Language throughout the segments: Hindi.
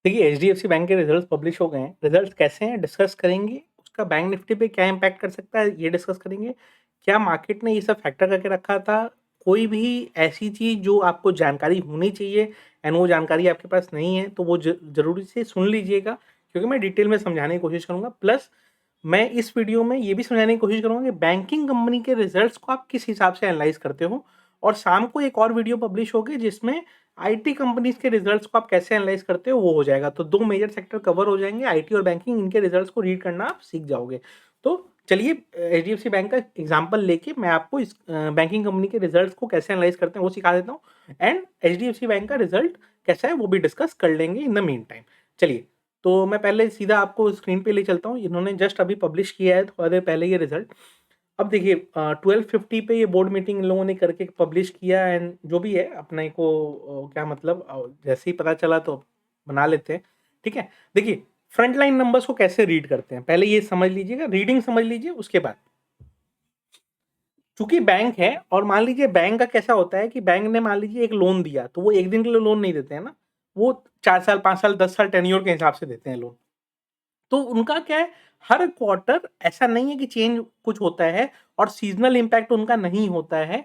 देखिए, एचडीएफसी बैंक के रिजल्ट्स पब्लिश हो गए हैं। रिजल्ट्स कैसे हैं डिस्कस करेंगे, उसका बैंक निफ्टी पे क्या इम्पैक्ट कर सकता है ये डिस्कस करेंगे। क्या मार्केट ने ये सब फैक्टर करके रखा था? कोई भी ऐसी चीज़ जो आपको जानकारी होनी चाहिए एंड वो जानकारी आपके पास नहीं है तो वो ज़रूरी से सुन लीजिएगा, क्योंकि मैं डिटेल में समझाने की कोशिश करूँगा। प्लस मैं इस वीडियो में ये भी समझाने की कोशिश करूँगा कि बैंकिंग कंपनी के रिजल्ट्स को आप किस हिसाब से एनालाइज करते हो। और शाम को एक और वीडियो पब्लिश होगी जिसमें आईटी कंपनीज के रिजल्ट्स को आप कैसे एनालाइज करते हो वो हो जाएगा। तो दो मेजर सेक्टर कवर हो जाएंगे, आईटी और बैंकिंग। इनके रिजल्ट्स को रीड करना आप सीख जाओगे। तो चलिए, एचडीएफसी बैंक का एग्जांपल लेके मैं आपको इस बैंकिंग कंपनी के रिजल्ट्स को कैसे एनालाइज करते हैं वो सिखा देता हूँ, एंड एचडीएफसी बैंक का रिजल्ट कैसा है वो भी डिस्कस कर लेंगे इन द मीन टाइम। चलिए, तो मैं पहले सीधा आपको स्क्रीन पे ले चलता हूँ। इन्होंने जस्ट अभी पब्लिश किया है थोड़ा देर पहले ये रिजल्ट। अब देखिए, 12:50 पे ये बोर्ड मीटिंग इन लोगों ने करके पब्लिश किया, एंड जो भी है अपने को क्या मतलब, जैसे ही पता चला तो बना लेते हैं। ठीक है, देखिए फ्रंट लाइन नंबर्स को कैसे रीड करते हैं पहले ये समझ लीजिएगा, रीडिंग समझ लीजिए। उसके बाद चूंकि बैंक है, और मान लीजिए बैंक का कैसा होता है कि बैंक ने मान लीजिए एक लोन दिया तो वो एक दिन के लिए लोन नहीं देते हैं ना, वो 4 साल 5 साल 10 साल टेन्योर के हिसाब से देते हैं लोन। तो उनका क्या है, हर क्वार्टर ऐसा नहीं है कि चेंज कुछ होता है, और सीजनल इम्पैक्ट उनका नहीं होता है।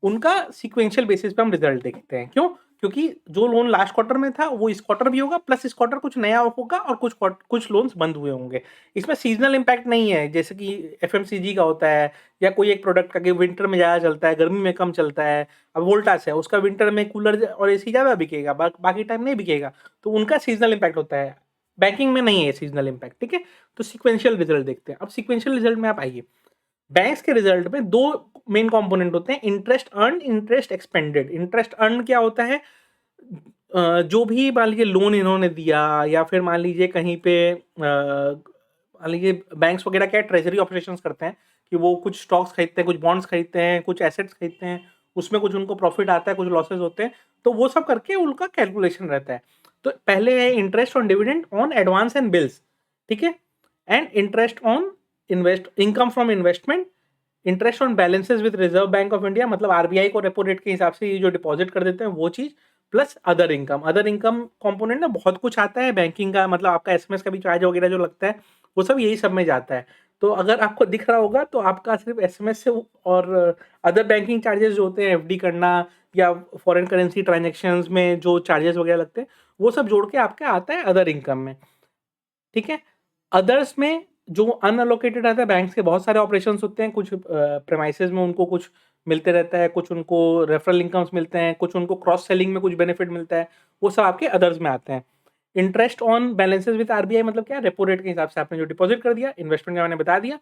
उनका सीक्वेंशियल बेसिस पे हम रिजल्ट देखते हैं। क्यों? क्योंकि जो लोन लास्ट क्वार्टर में था वो इस क्वार्टर भी होगा, प्लस इस क्वार्टर कुछ नया होगा और कुछ लोन्स बंद हुए होंगे। इसमें सीजनल इम्पैक्ट नहीं है जैसे कि एफएमसीजी का होता है, या कोई एक प्रोडक्ट का कि विंटर में ज़्यादा चलता है गर्मी में कम चलता है। अब वोल्टास है, उसका विंटर में कूलर और एसी ज़्यादा बिकेगा, बाकी टाइम नहीं बिकेगा। तो उनका सीजनल इम्पैक्ट होता है, बैंकिंग में नहीं है सीजनल इम्पैक्ट। ठीक है, तो सीक्वेंशियल रिजल्ट देखते हैं। अब सीक्वेंशियल रिजल्ट में आप आइए, बैंक्स के रिजल्ट में दो मेन कंपोनेंट होते हैं, interest earn, interest expanded. Interest earn क्या होता है, जो भी मान लीजिए लोन इन्होंने दिया, या फिर मान लीजिए कहीं पे मान लीजिए बैंक्स वगैरह क्या ट्रेजरी ऑपरेशंस करते हैं कि वो कुछ स्टॉक्स खरीदते हैं, कुछ बॉन्ड्स खरीदते हैं, कुछ एसेट्स खरीदते हैं, उसमें कुछ उनको प्रॉफिट आता है, कुछ लॉसेस होते हैं। तो वो सब करके उनका कैलकुलेशन रहता है। तो पहले है interest on dividend on advance and bills. ठीक है, and interest on invest income from investment, interest on balances with reserve bank of India, मतलब आरबीआई को रेपो रेट के हिसाब से ये जो डिपॉजिट कर देते हैं वो चीज, plus other income. Other income component ना बहुत कुछ आता है बैंकिंग का, मतलब आपका एसएमएस का भी चार्ज वगैरह जो लगता है वो सब यही सब में जाता है। तो अगर आपको दिख रहा होगा तो आपका सिर्फ एसएमएस से और अदर बैंकिंग चार्जेस जो होते हैं एफडी करना या फॉरेन करेंसी ट्रांजेक्शन्स में जो चार्जेस वगैरह लगते हैं वो सब जोड़ के आपका आता है अदर इनकम में। ठीक है, अदर्स में जो अनअलोकेटेड रहता है, बैंक्स के बहुत सारे ऑपरेशंस होते हैं, कुछ प्रेमाइसेस में उनको कुछ मिलते रहता है, कुछ उनको रेफरल इनकम्स मिलते हैं, कुछ उनको क्रॉस सेलिंग में कुछ बेनिफिट मिलता है, वो सब आपके अदर्स में आते हैं। Interest on balances with RBI मतलब क्या, रेपो रेट के हिसाब से आपने जो डिपॉजिट कर दिया, इन्वेस्टमेंट का मैंने बता दिया।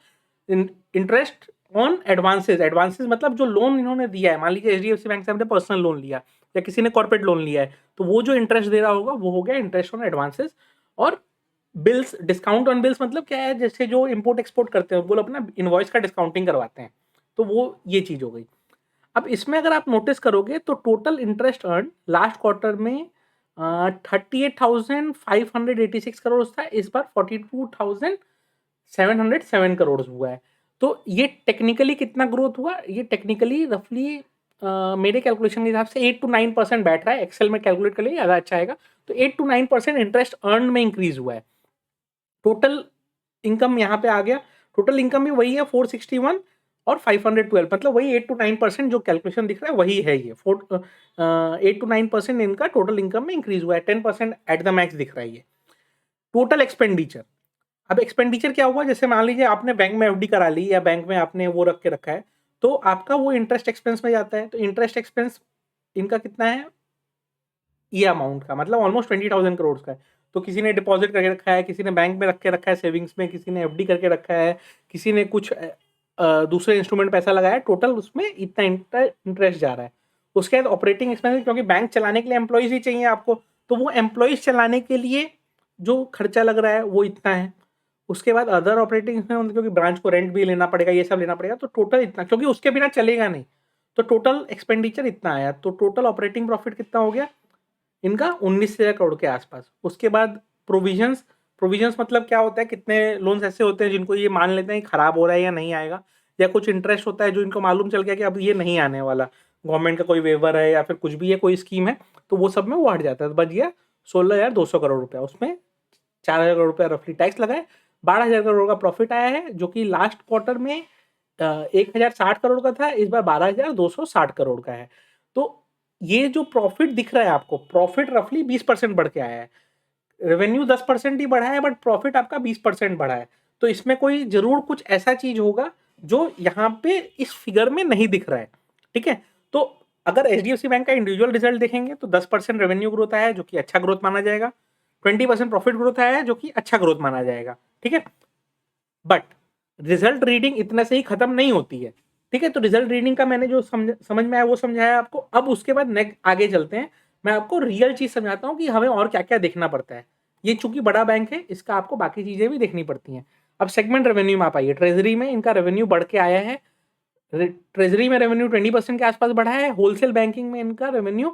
इंटरेस्ट ऑन एडवांसेस, एडवांसेस मतलब जो लोन इन्होंने दिया है, मान लीजिए एचडीएफसी बैंक से हमने पर्सनल लोन लिया या किसी ने कॉर्पोरेट लोन लिया है, तो वो जो इंटरेस्ट दे रहा होगा वो हो गया इंटरेस्ट ऑन एडवांसेस। और बिल्स, डिस्काउंट ऑन बिल्स मतलब क्या है, जैसे जो इंपोर्ट एक्सपोर्ट करते हैं वो अपना इनवॉइस का डिस्काउंटिंग करवाते हैं, तो वो ये चीज हो गई। अब इसमें अगर आप नोटिस करोगे तो total interest earn last quarter में 38,586 करोड़ था, इस बार 42,707 करोड़ हुआ है। तो ये टेक्निकली कितना ग्रोथ हुआ, ये टेक्निकली रफली मेरे कैलकुलेशन के हिसाब से 8 to 9% बैठ रहा है। एक्सेल में कैलकुलेट कर लिए ज़्यादा अच्छा आएगा। तो 8 to 9% इंटरेस्ट अर्न में इंक्रीज हुआ है। टोटल इनकम यहाँ पे आ गया, टोटल इनकम भी वही है 461 और 512, मतलब वही 8 to 9% जो कैलकुलेशन दिख रहा है वही है। ये 8 to 9% इनका टोटल इनकम में इंक्रीज हुआ है, 10% एट द मैक्स दिख रहा है ये। टोटल एक्सपेंडिचर, अब एक्सपेंडिचर क्या हुआ, जैसे मान लीजिए आपने बैंक में एफडी करा ली या बैंक में आपने वो रख के रखा है, तो आपका वो इंटरेस्ट एक्सपेंस में जाता है। तो इंटरेस्ट एक्सपेंस इनका कितना है, ये अमाउंट का मतलब ऑलमोस्ट 20,000 करोड़ का है। तो किसी ने डिपॉजिट करके रखा है, किसी ने बैंक में रख के रखा है सेविंग्स में, किसी ने एफडी करके रखा है, किसी ने कुछ दूसरे इंस्ट्रूमेंट पैसा लगाया, टोटल उसमें इतना इंटरेस्ट जा रहा है। उसके बाद ऑपरेटिंग एक्सपेंस, क्योंकि बैंक चलाने के लिए एम्प्लॉयज ही चाहिए आपको, तो वो एम्प्लॉयज चलाने के लिए जो खर्चा लग रहा है वो इतना है। उसके बाद अदर ऑपरेटिंग में, क्योंकि ब्रांच को रेंट भी लेना पड़ेगा, ये सब लेना पड़ेगा, तो टोटल इतना, क्योंकि उसके बिना चलेगा नहीं, तो टोटल एक्सपेंडिचर इतना आया। तो टोटल ऑपरेटिंग प्रॉफिट कितना हो गया इनका, 19,000 करोड़ के आसपास। उसके बाद प्रोविजंस, प्रोविजंस मतलब क्या होता है, कितने लोन्स ऐसे होते हैं जिनको ये मान लेते हैं कि खराब हो रहा है या नहीं आएगा, या कुछ इंटरेस्ट होता है जो इनको मालूम चल गया कि अब ये नहीं आने वाला, गवर्नमेंट का कोई वेवर है या फिर कुछ भी है, कोई स्कीम है, तो वो सब में वो हट जाता है, बच गया 16,200 करोड़ रुपया, उसमें 4,000 करोड़ रुपया रफली टैक्स लगा है, 12,000 करोड़ का प्रॉफिट आया है, जो कि लास्ट क्वार्टर में 1,060 करोड़ का था, इस बार 12,260 करोड़ का है। तो ये जो प्रॉफिट दिख रहा है आपको, प्रॉफिट रफली 20% बढ़ के आया है। रेवेन्यू 10% ही बढ़ा है, बट प्रॉफिट आपका 20% बढ़ा है। तो इसमें कोई जरूर कुछ ऐसा चीज होगा जो यहाँ पे इस फिगर में नहीं दिख रहा है, ठीक है। तो अगर एचडीएफसी बैंक का इंडिविजुअल रिजल्ट देखेंगे तो 10% रेवेन्यू ग्रोथ आया है, जो कि अच्छा ग्रोथ माना जाएगा, 20% प्रॉफिट ग्रोथ आया है, जो कि अच्छा ग्रोथ माना जाएगा, ठीक है। बट रिजल्ट रीडिंग इतने से ही खत्म नहीं होती है, ठीक है। तो रिजल्ट रीडिंग का मैंने जो समझ में आया वो समझाया आपको। अब उसके बाद नेक्स्ट आगे चलते हैं, मैं आपको रियल चीज समझाता हूँ कि हमें और क्या क्या देखना पड़ता है। ये चूंकि बड़ा बैंक है, इसका आपको बाकी चीजें भी देखनी पड़ती हैं। अब सेगमेंट रेवेन्यू में आप आइए, ट्रेजरी में इनका रेवेन्यू बढ़ के आया है। ट्रेजरी में रेवेन्यू 20% के आसपास बढ़ा है। होलसेल बैंकिंग में इनका रेवेन्यू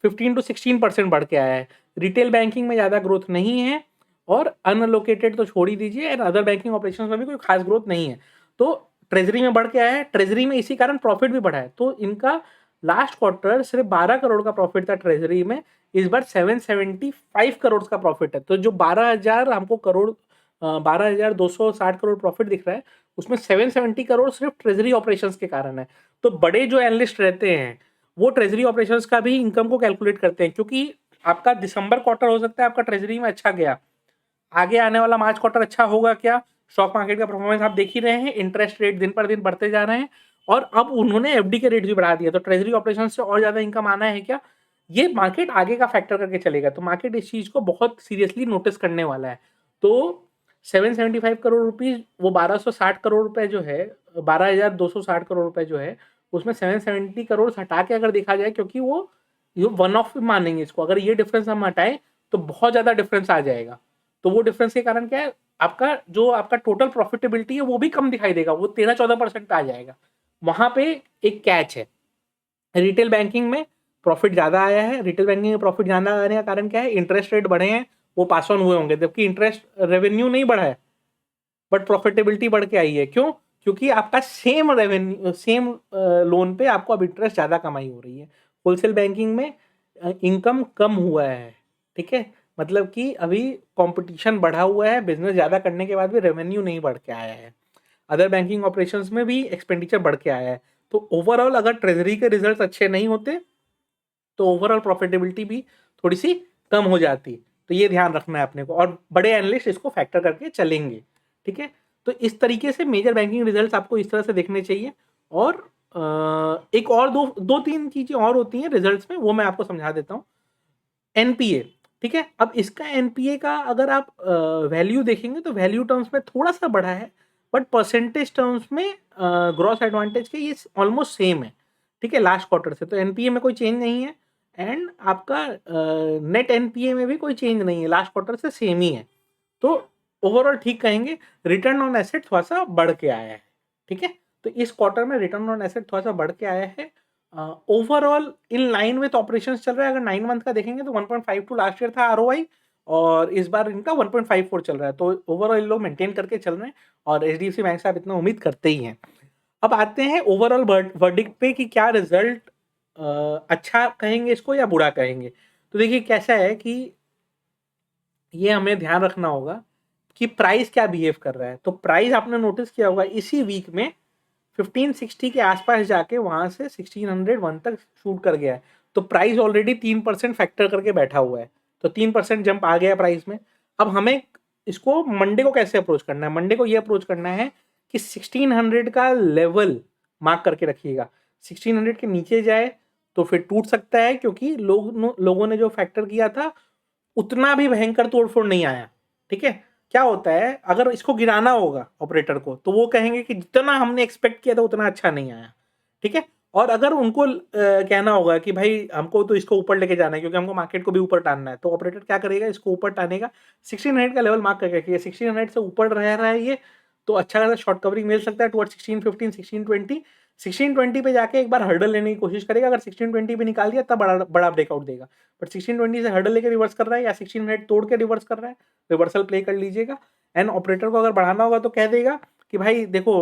15 to 16% बढ़ के आया है। रिटेल बैंकिंग में ज्यादा ग्रोथ नहीं है, और अनअलोकेटेड तो छोड़ ही दीजिए, एंड अदर बैंकिंग ऑपरेशंस में भी कोई खास ग्रोथ नहीं है। तो ट्रेजरी में बढ़ के आया है, ट्रेजरी में इसी कारण प्रॉफिट भी बढ़ा है। तो इनका लास्ट क्वार्टर सिर्फ 12 करोड़ का प्रॉफिट था ट्रेजरी में, इस बार 775 करोड़ का प्रॉफिट है। तो जो 12,000 हमको करोड़ 12,260 करोड़ प्रॉफिट दिख रहा है, उसमें 770 करोड़ सिर्फ ट्रेजरी ऑपरेशंस के कारण है। तो बड़े जो एनालिस्ट रहते हैं वो ट्रेजरी ऑपरेशंस का भी इनकम को कैलकुलेट करते हैं, क्योंकि आपका दिसंबर क्वार्टर हो सकता है आपका ट्रेजरी में अच्छा गया, आगे आने वाला मार्च क्वार्टर अच्छा होगा क्या? स्टॉक मार्केट का परफॉर्मेंस आप देख ही रहे हैं, इंटरेस्ट रेट दिन पर दिन बढ़ते जा रहे हैं, और अब उन्होंने एफडी के रेट भी बढ़ा दिया, तो ट्रेजरी ऑपरेशन से और ज्यादा इनकम आना है क्या? ये मार्केट आगे का फैक्टर करके चलेगा, तो मार्केट इस चीज को बहुत सीरियसली नोटिस करने वाला है। तो 775 करोड़ रुपीज, वो 1260 करोड़ रुपए जो है, 12,260 करोड़ रुपए जो है, उसमें 770 करोड़ हटा के अगर देखा जाए, क्योंकि वो ये वन ऑफ मानेंगे इसको, अगर ये डिफरेंस हम हटाएं तो बहुत ज्यादा डिफरेंस आ जाएगा। तो वो डिफरेंस के कारण क्या है, आपका जो आपका टोटल प्रॉफिटेबिलिटी है वो भी कम दिखाई देगा, वो 13-14% पे आ जाएगा। वहां पे एक कैच है, रिटेल बैंकिंग में प्रॉफिट ज्यादा आया है। रिटेल बैंकिंग में प्रॉफिट ज्यादा आने का कारण क्या है, इंटरेस्ट रेट बढ़े हैं, वो पास ऑन हुए होंगे, जबकि इंटरेस्ट रेवेन्यू नहीं बढ़ा है, बट प्रॉफिटेबिलिटी बढ़ के आई है। क्यों? क्योंकि आपका सेम रेवेन्यू, सेम लोन पे आपको अब इंटरेस्ट ज्यादा कमाई हो रही है। होलसेल बैंकिंग में इनकम कम हुआ है, ठीक है, मतलब कि अभी कंपटीशन बढ़ा हुआ है, बिजनेस ज्यादा करने के बाद भी रेवेन्यू नहीं बढ़ के आया है। अदर बैंकिंग ऑपरेशंस में भी एक्सपेंडिचर बढ़ के आया है। तो ओवरऑल अगर ट्रेजरी के रिजल्ट अच्छे नहीं होते तो ओवरऑल प्रॉफिटेबिलिटी भी थोड़ी सी कम हो जाती। तो ये ध्यान रखना है अपने को, और बड़े एनालिस्ट इसको फैक्टर करके चलेंगे, ठीक है। तो इस तरीके से मेजर बैंकिंग रिजल्ट्स आपको इस तरह से देखने चाहिए। और एक और दो दो तीन चीजें और होती हैं रिजल्ट्स में, वो मैं आपको समझा देता हूँ। एनपीए, ठीक है, अब इसका एनपीए का अगर आप वैल्यू देखेंगे तो वैल्यू टर्म्स में थोड़ा सा बढ़ा है, बट परसेंटेज टर्म्स में ग्रॉस एडवांटेज के ये ऑलमोस्ट सेम है, ठीक है, लास्ट क्वार्टर से। तो एनपीए में कोई चेंज नहीं है, एंड आपका नेट एनपीए में भी कोई चेंज नहीं है, लास्ट क्वार्टर से सेम ही है। तो ओवरऑल ठीक कहेंगे, रिटर्न ऑन एसेट थोड़ा सा बढ़ के आया है, ठीक है। तो इस क्वार्टर में रिटर्न ऑन एसेट थोड़ा सा बढ़ के आया है। Overall in line with operations चल रहा है। अगर 9 मंथ का देखेंगे तो 1.52 लास्ट ईयर था आरओआई, और इस बार इनका 1.54 चल रहा है। तो ओवरऑल इन लोग मेंटेन करके चल रहे हैं, और एचडीएफसी बैंक से आप इतना उम्मीद करते ही हैं। अब आते हैं ओवरऑल वर्डिक्ट पे कि क्या रिजल्ट अच्छा कहेंगे इसको या बुरा कहेंगे। तो देखिए कैसा है कि ये हमें ध्यान रखना होगा कि प्राइस क्या बिहेव कर रहा है। तो प्राइस आपने नोटिस किया होगा इसी वीक में 1560 के आसपास जाके वहां से 1601 तक शूट कर गया है। तो प्राइस ऑलरेडी 3% फैक्टर करके बैठा हुआ है, तो 3% जंप आ गया प्राइस में। अब हमें इसको मंडे को कैसे अप्रोच करना है? मंडे को ये अप्रोच करना है कि 1600 का लेवल मार्क करके रखिएगा। 1600 के नीचे जाए तो फिर टूट सकता है, क्योंकि लोगों ने जो फैक्टर किया था उतना भी भयंकर तोड़फोड़ नहीं आया, ठीक है। क्या होता है, अगर इसको गिराना होगा ऑपरेटर को तो वो कहेंगे कि जितना हमने एक्सपेक्ट किया था उतना अच्छा नहीं आया, ठीक है। और अगर उनको कहना होगा कि भाई हमको तो इसको ऊपर लेके जाना है, क्योंकि हमको मार्केट को भी ऊपर टानना है, तो ऑपरेटर क्या करेगा, इसको ऊपर टानेगा। 1600 का लेवल मार्क करके रखिए, 1600 से ऊपर रह रहा है ये, तो अच्छा खासा शॉर्ट कवरिंग मिल सकता है टुवर्ड 1615, 1620। 1620 पे जाके एक बार हर्डल लेने की कोशिश करेगा, अगर 1620 पे निकाल दिया तब बड़ा ब्रेकआउट देगा। बट 1620 से हर्डल लेके रिवर्स कर रहा है या 1600 तोड़ के रिवर्स कर रहा है, रिवर्सल प्ले कर लीजिएगा। एंड ऑपरेटर को अगर बढ़ाना होगा तो कह देगा कि भाई देखो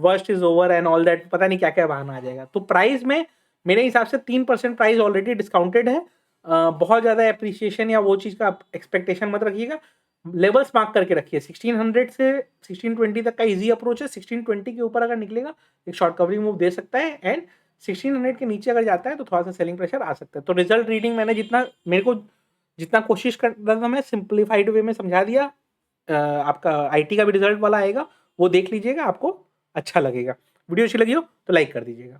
worst is over and all that, पता नहीं क्या क्या बहाना आ जाएगा। तो प्राइस में मेरे हिसाब से 3% प्राइस ऑलरेडी डिस्काउंटेड है, बहुत ज़्यादा एप्रिसिएशन या वो चीज़ का एक्सपेक्टेशन मत रखिएगा। लेवल्स मार्क करके रखिए, 1600 से 1620 तक का ईजी अप्रोच है। 1620 के ऊपर अगर निकलेगा एक शॉर्ट कवरिंग मूव दे सकता है, एंड 1600 के नीचे अगर जाता है तो थोड़ा सा सेलिंग प्रेशर आ सकता है। तो रिजल्ट रीडिंग मैंने जितना कोशिश कर रहा था मैं सिंप्लीफाइड वे में समझा दिया। आपका आईटी का भी रिजल्ट वाला आएगा, वो देख लीजिएगा, आपको अच्छा लगेगा। वीडियो अच्छी लगी हो तो लाइक कर दीजिएगा।